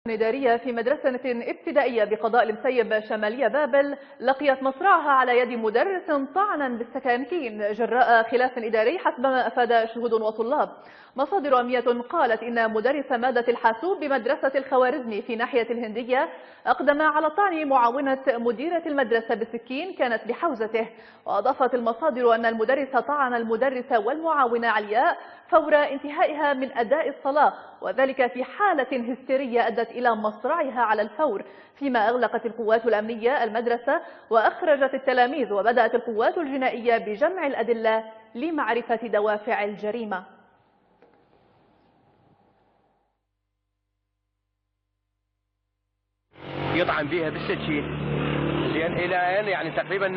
إدارية في مدرسة ابتدائية بقضاء المسيب شمالية بابل لقيت مصرعها على يد مدرس طعنا بالسكاكين جراء خلاف إداري حسب ما أفاد شهود وطلاب. مصادر أمنية قالت إن مدرس مادة الحاسوب بمدرسة الخوارزمي في ناحية الهندية أقدم على طعن معاونة مديرة المدرسة بالسكين كانت بحوزته. وأضافت المصادر أن المدرس طعن المدرس والمعاونة علياء فور انتهائها من أداء الصلاة، وذلك في حالة هستيرية أدت إلى مصرعها على الفور، فيما أغلقت القوات الأمنية المدرسة وأخرجت التلاميذ، وبدأت القوات الجنائية بجمع الأدلة لمعرفة دوافع الجريمة. يطعن بها بالسكين زين الى ان يعني تقريبا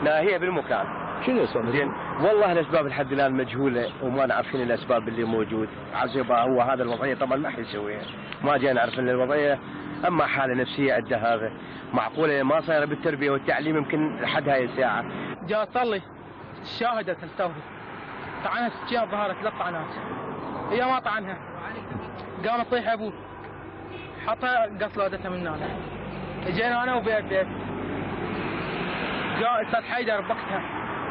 ناهيه بالمكان. شنو الاسباب؟ زين والله الاسباب لحد الان مجهوله وما نعرف شنو الاسباب اللي موجود. عزيبه هو هذا الوضعيه طبعا ما حيسويها، ما جينا نعرف ان الوضعيه اما حاله نفسيه ادى هذا معقوله ما صايره بالتربيه والتعليم يمكن لحد هاي الساعه. جاء صلي شاهدت التوفي طعنها سكين ظهرت 3 طعنات، هي ما طعنها قامت تطيح ابوه حطها قص ودتها من هنا. اجينا انا وبيا البيت جاء استاذ حيدر بوقتها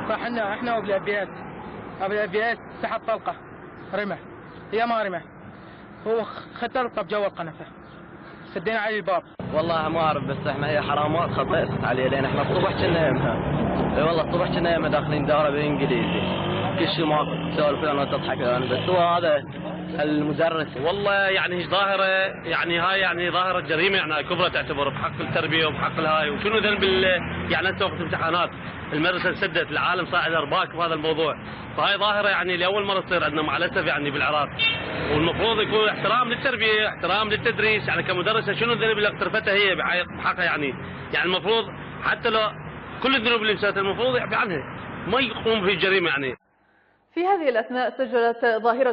صاحنا احنا وبيا البيت سحب طلقه رمى، هي ما رمى هو ختلطه بجو القنفه سدينا عليه الباب. والله ما اعرف بس احنا هي حرامات خطأت عليه لان احنا الصبح كنا يمها. اي والله الصبح كنا يمها داخلين دوره بالانجليزي كل شيء ما تسولف انا وتضحك انا بس هو هذا المدرس. والله يعني ظاهره يعني هاي يعني ظاهره جريمه يعني كبرى تعتبر بحق التربيه وبحق الهاي وشنو ذنب يعني هسه وقت امتحانات المدرسه سدت العالم صاعد ارباك بهذا الموضوع، فهاي ظاهره يعني لاول مره تصير عندنا مع الاسف يعني بالعراق، والمفروض يكون احترام للتربيه احترام للتدريس يعني كمدرسه شنو الذنب اللي اقترفتها هي بحقها يعني المفروض حتى لو كل الذنوب اللي مسوتها المفروض يعفي عنها ما يقوم في جريمه يعني. في هذه الأثناء سجلت ظاهرة